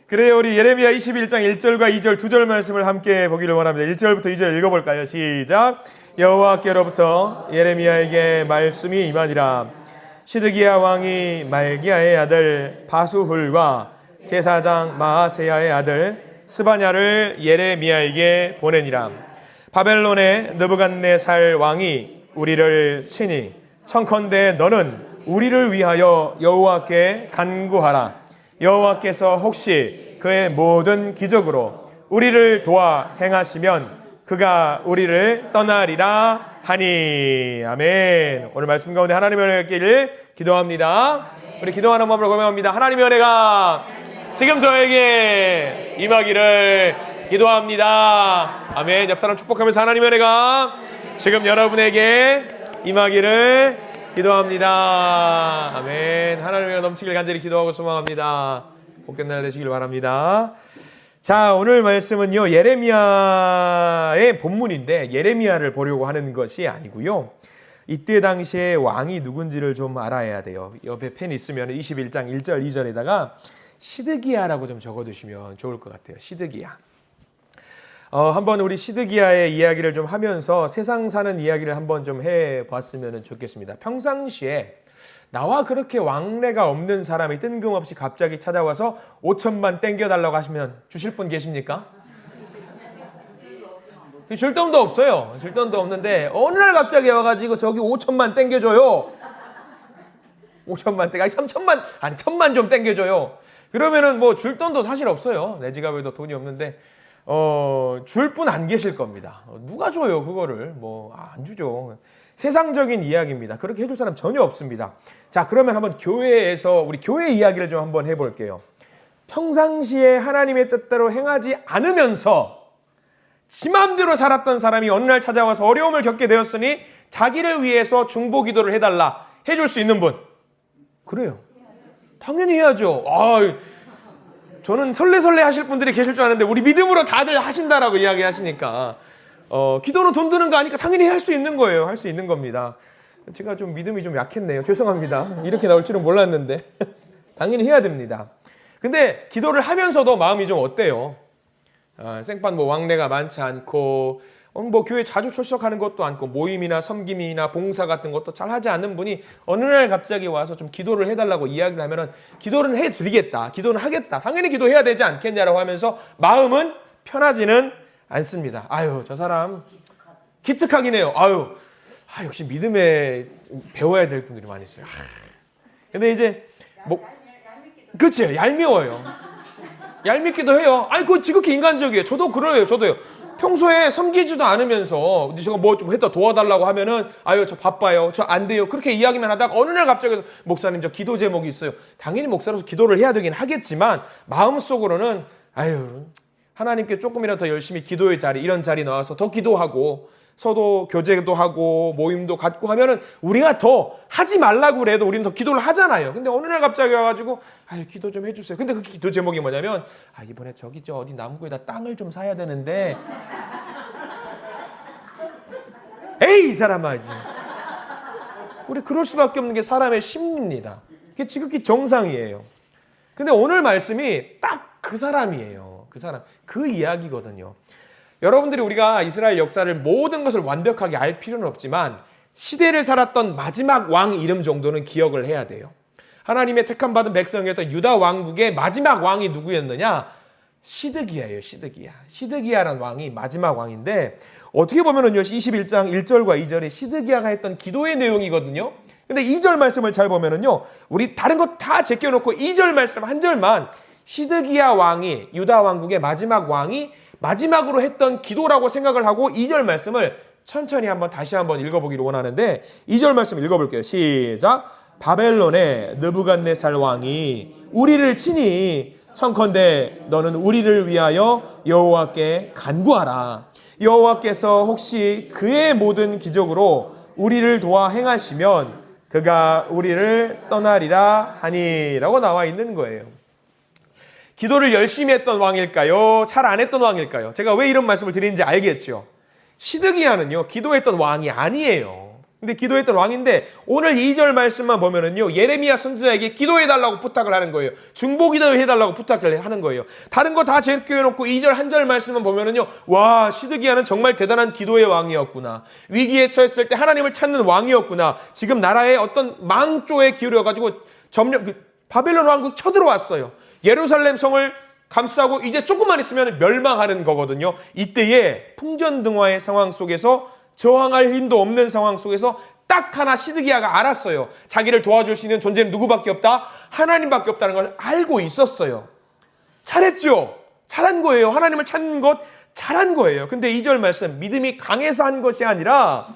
그래요. 우리 예레미야 21장 1절과 2절 두 절 말씀을 함께 보기를 원합니다. 1절부터 2절 읽어볼까요? 시작. 여호와께로부터 예레미야에게 말씀이 임하니라. 시드기야 왕이 말기야의 아들 바수훌과 제사장 마아세야의 아들 스바냐를 예레미야에게 보내니라. 바벨론의 느부갓네살 왕이 우리를 치니 청컨대 너는 우리를 위하여 여호와께 간구하라. 여호와께서 혹시 그의 모든 기적으로 우리를 도와 행하시면 그가 우리를 떠나리라 하니. 아멘. 오늘 말씀 가운데 하나님의 은혜가 있기를 기도합니다. 우리 기도하는 마음으로 고백합니다. 하나님의 은혜가 지금 저에게 임하기를 기도합니다. 아멘. 옆 사람 축복하면서 하나님의 은혜가 지금 여러분에게 임하기를 기도합니다. 아멘. 하나님의 은혜가 넘치길 간절히 기도하고 소망합니다. 복된 날 되시길 바랍니다. 자, 오늘 말씀은요, 예레미야의 본문인데 예레미야를 보려고 하는 것이 아니고요, 이때 당시에 왕이 누군지를 좀 알아야 돼요. 옆에 펜 있으면 21장 1절 2절에다가 시드기야라고 좀 적어두시면 좋을 것 같아요. 시드기야. 한번 우리 시드기야의 이야기를 좀 하면서 세상 사는 이야기를 한번 좀 해봤으면 좋겠습니다. 평상시에 나와 그렇게 왕래가 없는 사람이 뜬금없이 갑자기 찾아와서 5천만 땡겨달라고 하시면 주실 분 계십니까? 줄 돈도 없어요. 줄 돈도 없는데 어느 날 갑자기 와가지고 저기 5천만 땡겨줘요. 5천만 땡겨, 아니 3천만, 아니 1,000만 좀 땡겨줘요. 그러면은 뭐 줄 돈도 사실 없어요. 내 지갑에도 돈이 없는데 줄 분 안 계실 겁니다. 누가 줘요 그거를? 뭐 안 주죠. 세상적인 이야기입니다. 그렇게 해줄 사람 전혀 없습니다. 자, 그러면 한번 교회에서 우리 교회 이야기를 좀 한번 해볼게요. 평상시에 하나님의 뜻대로 행하지 않으면서 지 맘대로 살았던 사람이 어느 날 찾아와서 어려움을 겪게 되었으니 자기를 위해서 중보기도를 해달라 해줄 수 있는 분? 그래요. 당연히 해야죠. 저는 설레설레 하실 분들이 계실 줄 아는데 우리 믿음으로 다들 하신다라고 이야기하시니까 기도는 돈 드는 거 아니까 당연히 할 수 있는 거예요. 할 수 있는 겁니다. 제가 좀 믿음이 좀 약했네요. 죄송합니다. 이렇게 나올 줄은 몰랐는데 당연히 해야 됩니다. 근데 기도를 하면서도 마음이 좀 어때요? 생판 뭐 왕래가 많지 않고 뭐 교회 자주 출석하는 것도 않고 모임이나 섬김이나 봉사 같은 것도 잘 하지 않는 분이 어느 날 갑자기 와서 좀 기도를 해달라고 이야기를 하면은 기도를 해드리겠다, 기도는 하겠다, 당연히 기도해야 되지 않겠냐라고 하면서 마음은 편하지는 않습니다. 저 사람 기특하긴 해요. 역시 믿음에 배워야 될 분들이 많이 있어요. 근데 이제 뭐 그치요, 얄미워요. 얄밉기도 해요. 그거 지극히 인간적이에요. 저도 그래요. 저도요. 평소에 섬기지도 않으면서 제가 뭐 좀 했다 도와달라고 하면은 저 바빠요, 저 안 돼요, 그렇게 이야기만 하다가 어느 날 갑자기 목사님 저 기도 제목이 있어요. 당연히 목사로서 기도를 해야 되긴 하겠지만 마음속으로는 하나님께 조금이라도 더 열심히 기도의 자리, 이런 자리 나와서 더 기도하고 서도 교제도 하고 모임도 갖고 하면은 우리가 더 하지 말라고 그래도 우리는 더 기도를 하잖아요. 근데 어느 날 갑자기 와가지고 기도 좀 해주세요. 근데 그 기도 제목이 뭐냐면 이번에 저기 어디 나무구에다 땅을 좀 사야 되는데 에이 이 사람아, 우리 그럴 수밖에 없는 게 사람의 심리입니다. 그게 지극히 정상이에요. 근데 오늘 말씀이 딱 그 사람이에요. 그 사람, 그 이야기거든요. 여러분들이 우리가 이스라엘 역사를 모든 것을 완벽하게 알 필요는 없지만 시대를 살았던 마지막 왕 이름 정도는 기억을 해야 돼요. 하나님의 택함받은 백성이었던 유다 왕국의 마지막 왕이 누구였느냐? 시드기야예요. 시드기야라는 왕이 마지막 왕인데 어떻게 보면은요, 21장 1절과 2절에 시드기야가 했던 기도의 내용이거든요. 근데 2절 말씀을 잘 보면은요, 우리 다른 거 다 제껴놓고 2절 말씀 한 절만 시드기야 왕이, 유다 왕국의 마지막 왕이 마지막으로 했던 기도라고 생각을 하고 2절 말씀을 천천히 다시 한번 읽어보기를 원하는데 2절 말씀 읽어볼게요. 시작. 바벨론의 느부갓네살 왕이 우리를 치니 청컨대 너는 우리를 위하여 여호와께 간구하라. 여호와께서 혹시 그의 모든 기적으로 우리를 도와 행하시면 그가 우리를 떠나리라 하니 라고 나와 있는 거예요. 기도를 열심히 했던 왕일까요? 잘 안 했던 왕일까요? 제가 왜 이런 말씀을 드리는지 알겠죠? 시드기야는요, 기도했던 왕이 아니에요. 근데 기도했던 왕인데 오늘 2절 말씀만 보면은요, 예레미야 선지자에게 기도해달라고 부탁을 하는 거예요. 중보기도 해달라고 부탁을 하는 거예요. 다른 거 다 제껴놓고 2절 한 절 말씀만 보면은요, 와, 시드기야는 정말 대단한 기도의 왕이었구나. 위기에 처했을 때 하나님을 찾는 왕이었구나. 지금 나라의 어떤 망조에 기울여가지고 점령, 바벨론 왕국 쳐들어왔어요. 예루살렘 성을 감싸고 이제 조금만 있으면 멸망하는 거거든요. 이때에 풍전등화의 상황 속에서 저항할 힘도 없는 상황 속에서 딱 하나 시드기야가 알았어요. 자기를 도와줄 수 있는 존재는 누구밖에 없다? 하나님밖에 없다는 걸 알고 있었어요. 잘했죠? 잘한 거예요. 하나님을 찾는 것 잘한 거예요. 근데 2절 말씀, 믿음이 강해서 한 것이 아니라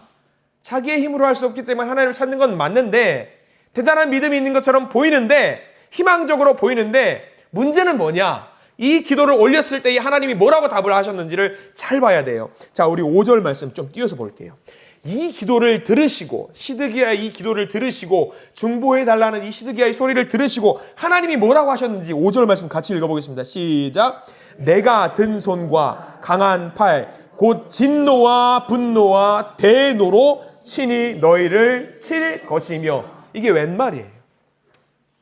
자기의 힘으로 할 수 없기 때문에 하나님을 찾는 건 맞는데, 대단한 믿음이 있는 것처럼 보이는데, 희망적으로 보이는데, 문제는 뭐냐? 이 기도를 올렸을 때 하나님이 뭐라고 답을 하셨는지를 잘 봐야 돼요. 자, 우리 5절 말씀 좀 띄워서 볼게요. 이 기도를 들으시고, 시드기야의 이 기도를 들으시고, 중보해달라는 이 시드기야의 소리를 들으시고 하나님이 뭐라고 하셨는지 5절 말씀 같이 읽어보겠습니다. 시작. 내가 든 손과 강한 팔, 곧 진노와 분노와 대노로 친히 너희를 칠 것이며. 이게 웬 말이에요?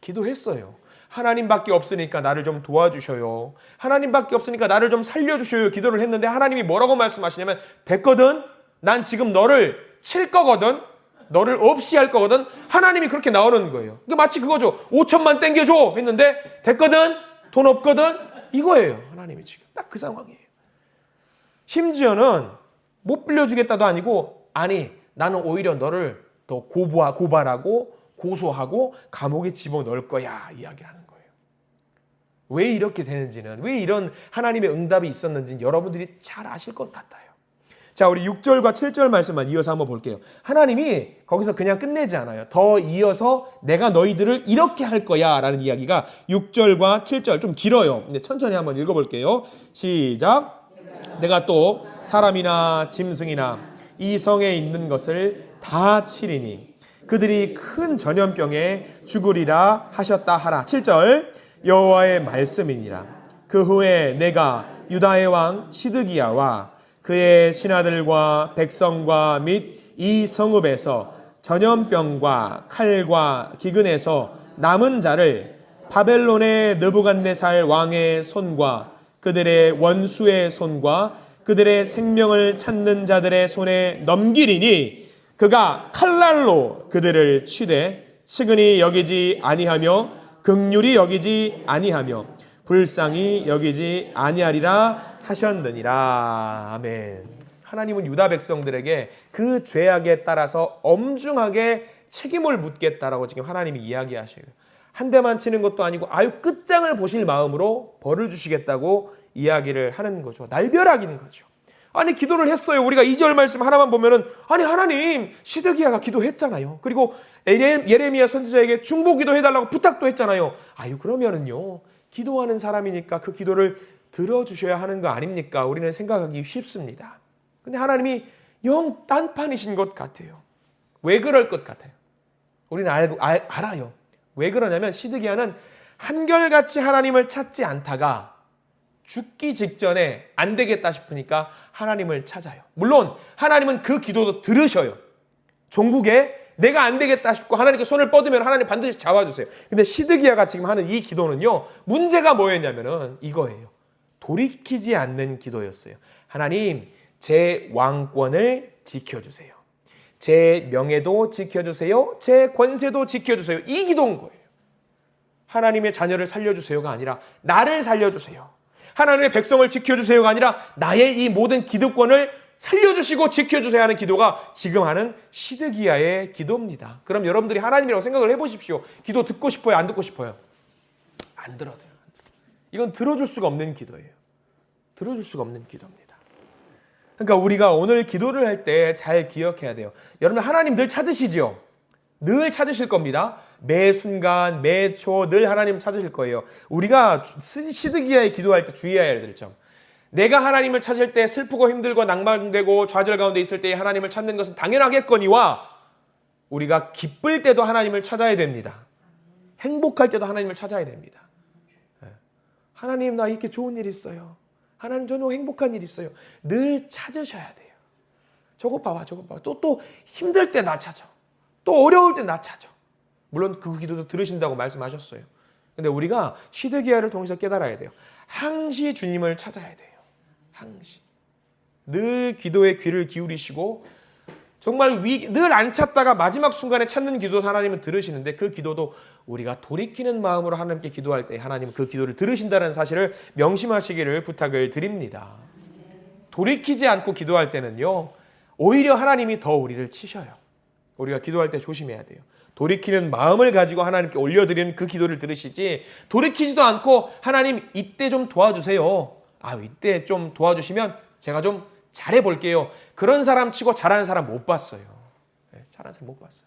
기도했어요. 하나님밖에 없으니까 나를 좀 도와주셔요. 하나님밖에 없으니까 나를 좀 살려주셔요. 기도를 했는데 하나님이 뭐라고 말씀하시냐면, 됐거든. 난 지금 너를 칠 거거든. 너를 없이 할 거거든. 하나님이 그렇게 나오는 거예요. 그러니까 마치 그거죠. 5천만 땡겨줘 했는데 됐거든. 돈 없거든. 이거예요. 하나님이 지금 딱 그 상황이에요. 심지어는 못 빌려주겠다도 아니고, 아니 나는 오히려 너를 더 고발하고 고소하고 감옥에 집어넣을 거야 이야기를 하는 거예요. 왜 이렇게 되는지는, 왜 이런 하나님의 응답이 있었는지는 여러분들이 잘 아실 것 같아요. 자, 우리 6절과 7절 말씀만 이어서 한번 볼게요. 하나님이 거기서 그냥 끝내지 않아요. 더 이어서 내가 너희들을 이렇게 할 거야 라는 이야기가 6절과 7절 좀 길어요. 근데 천천히 한번 읽어볼게요. 시작. 내가 또 사람이나 짐승이나 이 성에 있는 것을 다 치리니 그들이 큰 전염병에 죽으리라 하셨다 하라. 7절. 여호와의 말씀이니라. 그 후에 내가 유다의 왕 시드기야와 그의 신하들과 백성과 및 이 성읍에서 전염병과 칼과 기근에서 남은 자를 바벨론의 느부갓네살 왕의 손과 그들의 원수의 손과 그들의 생명을 찾는 자들의 손에 넘기리니 그가 칼날로 그들을 치되 측은히 여기지 아니하며 긍휼히 여기지 아니하며 불쌍히 여기지 아니하리라 하셨느니라. 아멘. 하나님은 유다 백성들에게 그 죄악에 따라서 엄중하게 책임을 묻겠다라고 지금 하나님이 이야기하셔요. 한 대만 치는 것도 아니고 아유 끝장을 보실 마음으로 벌을 주시겠다고 이야기를 하는 거죠. 날벼락인 거죠. 아니 기도를 했어요. 우리가 2절 말씀 하나만 보면은, 아니 하나님 시드기야가 기도했잖아요. 그리고 예레미야 선지자에게 중보기도 해달라고 부탁도 했잖아요. 아유 그러면은요, 기도하는 사람이니까 그 기도를 들어주셔야 하는 거 아닙니까? 우리는 생각하기 쉽습니다. 근데 하나님이 영 딴판이신 것 같아요. 왜 그럴 것 같아요? 우리는 알아요. 왜 그러냐면 시드기야는 한결같이 하나님을 찾지 않다가 죽기 직전에 안 되겠다 싶으니까 하나님을 찾아요. 물론 하나님은 그 기도도 들으셔요. 종국에 내가 안 되겠다 싶고 하나님께 손을 뻗으면 하나님 반드시 잡아주세요. 근데 시드기야가 지금 하는 이 기도는요, 문제가 뭐였냐면은 이거예요. 돌이키지 않는 기도였어요. 하나님, 제 왕권을 지켜주세요. 제 명예도 지켜주세요. 제 권세도 지켜주세요. 이 기도인 거예요. 하나님의 자녀를 살려주세요가 아니라 나를 살려주세요. 하나님의 백성을 지켜주세요가 아니라 나의 이 모든 기득권을 살려주시고 지켜주세요 하는 기도가 지금 하는 시드기야의 기도입니다. 그럼 여러분들이 하나님이라고 생각을 해보십시오. 기도 듣고 싶어요? 안 듣고 싶어요? 안 들어요. 이건 들어줄 수가 없는 기도예요. 들어줄 수가 없는 기도입니다. 그러니까 우리가 오늘 기도를 할 때 잘 기억해야 돼요. 여러분 하나님 늘 찾으시죠? 늘 찾으실 겁니다. 매 순간, 매 초 늘 하나님 찾으실 거예요. 우리가 시드기야의 기도할 때 주의해야 될 점. 내가 하나님을 찾을 때 슬프고 힘들고 낭만되고 좌절 가운데 있을 때 하나님을 찾는 것은 당연하겠거니와 우리가 기쁠 때도 하나님을 찾아야 됩니다. 행복할 때도 하나님을 찾아야 됩니다. 하나님 나 이렇게 좋은 일 있어요. 하나님 저는 행복한 일 있어요. 늘 찾으셔야 돼요. 저것 봐봐, 저것 봐봐. 또 힘들 때 나 찾아. 또 어려울 때 나 찾아. 물론 그 기도도 들으신다고 말씀하셨어요. 근데 우리가 시드기야를 통해서 깨달아야 돼요. 항시 주님을 찾아야 돼요. 항시. 늘 기도에 귀를 기울이시고 정말 늘 안 찾다가 마지막 순간에 찾는 기도 하나님은 들으시는데 그 기도도 우리가 돌이키는 마음으로 하나님께 기도할 때 하나님은 그 기도를 들으신다는 사실을 명심하시기를 부탁을 드립니다. 돌이키지 않고 기도할 때는요. 오히려 하나님이 더 우리를 치셔요. 우리가 기도할 때 조심해야 돼요. 돌이키는 마음을 가지고 하나님께 올려드리는 그 기도를 들으시지 돌이키지도 않고 하나님 이때 좀 도와주세요. 이때 좀 도와주시면 제가 좀 잘해볼게요. 그런 사람 치고 잘하는 사람 못 봤어요. 잘하는 사람 못 봤어요.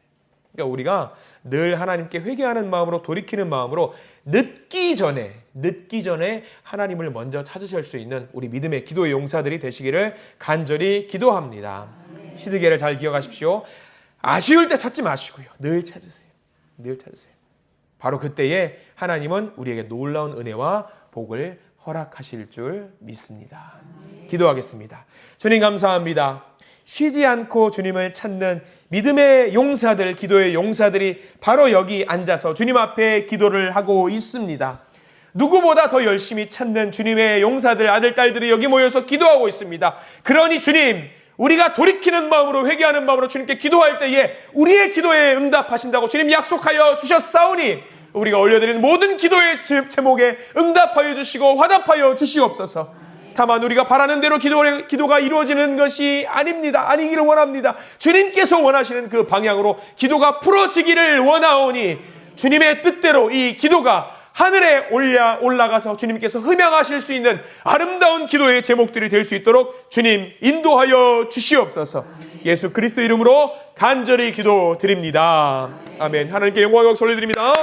그러니까 우리가 늘 하나님께 회개하는 마음으로 돌이키는 마음으로 늦기 전에 하나님을 먼저 찾으실 수 있는 우리 믿음의 기도의 용사들이 되시기를 간절히 기도합니다. 시드기야를 잘 기억하십시오. 아쉬울 때 찾지 마시고요. 늘 찾으세요. 늘 찾으세요. 바로 그때에 하나님은 우리에게 놀라운 은혜와 복을 허락하실 줄 믿습니다. 기도하겠습니다. 주님 감사합니다. 쉬지 않고 주님을 찾는 믿음의 용사들, 기도의 용사들이 바로 여기 앉아서 주님 앞에 기도를 하고 있습니다. 누구보다 더 열심히 찾는 주님의 용사들, 아들, 딸들이 여기 모여서 기도하고 있습니다. 그러니 주님, 우리가 돌이키는 마음으로 회개하는 마음으로 주님께 기도할 때에 우리의 기도에 응답하신다고 주님 약속하여 주셨사오니 우리가 올려드리는 모든 기도의 제목에 응답하여 주시고 화답하여 주시옵소서. 다만 우리가 바라는 대로 기도가 이루어지는 것이 아니기를 원합니다. 주님께서 원하시는 그 방향으로 기도가 풀어지기를 원하오니 주님의 뜻대로 이 기도가 하늘에 올라가서 주님께서 흠양하실 수 있는 아름다운 기도의 제목들이 될 수 있도록 주님 인도하여 주시옵소서. 예수 그리스도 이름으로 간절히 기도드립니다. 아멘. 하나님께 영광을 올려드립니다.